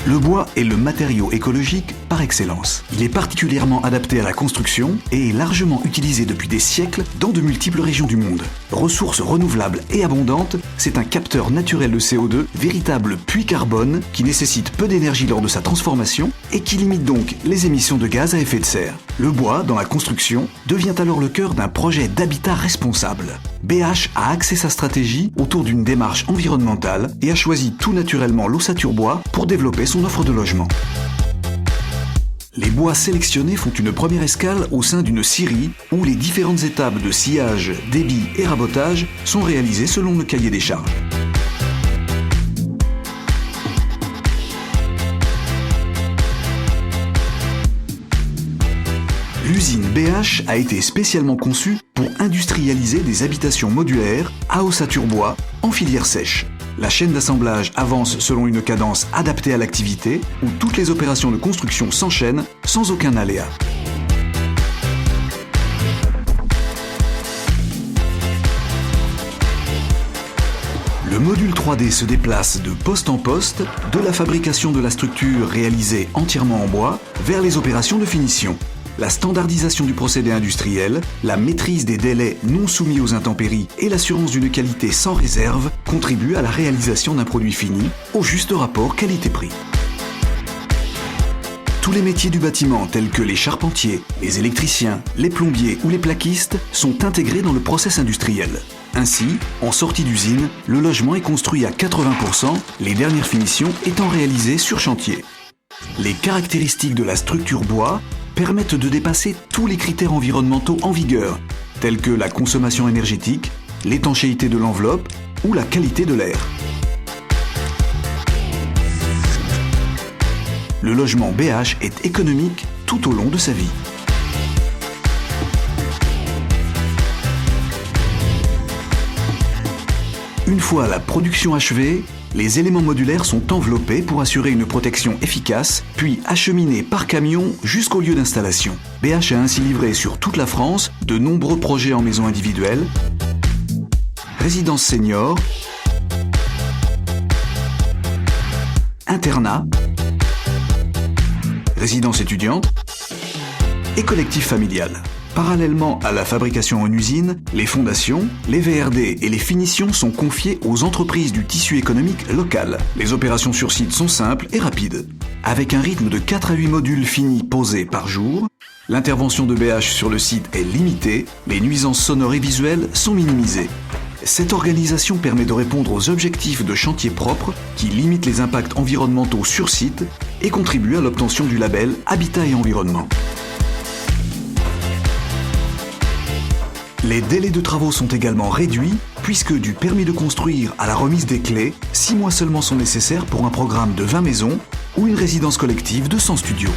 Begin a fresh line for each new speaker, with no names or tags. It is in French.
Le bois est le matériau écologique par excellence. Il est particulièrement adapté à la construction et est largement utilisé depuis des siècles dans de multiples régions du monde. Ressource renouvelable et abondante, c'est un capteur naturel de CO2, véritable puits carbone qui nécessite peu d'énergie lors de sa transformation et qui limite donc les émissions de gaz à effet de serre. Le bois, dans la construction, devient alors le cœur d'un projet d'habitat responsable. BH a axé sa stratégie autour d'une démarche environnementale et a choisi tout naturellement l'ossature bois pour développer son offre de logement. Les bois sélectionnés font une première escale au sein d'une scierie où les différentes étapes de sciage, débit et rabotage sont réalisées selon le cahier des charges. L'usine BH a été spécialement conçue pour industrialiser des habitations modulaires à ossature bois en filière sèche. La chaîne d'assemblage avance selon une cadence adaptée à l'activité où toutes les opérations de construction s'enchaînent sans aucun aléa. Le module 3D se déplace de poste en poste, de la fabrication de la structure réalisée entièrement en bois vers les opérations de finition. La standardisation du procédé industriel, la maîtrise des délais non soumis aux intempéries et l'assurance d'une qualité sans réserve contribuent à la réalisation d'un produit fini au juste rapport qualité-prix. Tous les métiers du bâtiment tels que les charpentiers, les électriciens, les plombiers ou les plaquistes sont intégrés dans le process industriel. Ainsi, en sortie d'usine, le logement est construit à 80%, les dernières finitions étant réalisées sur chantier. Les caractéristiques de la structure bois permettent de dépasser tous les critères environnementaux en vigueur, tels que la consommation énergétique, l'étanchéité de l'enveloppe ou la qualité de l'air. Le logement BH est économique tout au long de sa vie. Une fois la production achevée, les éléments modulaires sont enveloppés pour assurer une protection efficace, puis acheminés par camion jusqu'au lieu d'installation. BH a ainsi livré sur toute la France de nombreux projets en maison individuelle, résidences seniors, internats, résidences étudiantes et collectifs familiales. Parallèlement à la fabrication en usine, les fondations, les VRD et les finitions sont confiées aux entreprises du tissu économique local. Les opérations sur site sont simples et rapides. Avec un rythme de 4 à 8 modules finis posés par jour, l'intervention de BH sur le site est limitée, les nuisances sonores et visuelles sont minimisées. Cette organisation permet de répondre aux objectifs de chantier propre qui limitent les impacts environnementaux sur site et contribue à l'obtention du label Habitat et Environnement. Les délais de travaux sont également réduits puisque du permis de construire à la remise des clés, 6 mois seulement sont nécessaires pour un programme de 20 maisons ou une résidence collective de 100 studios.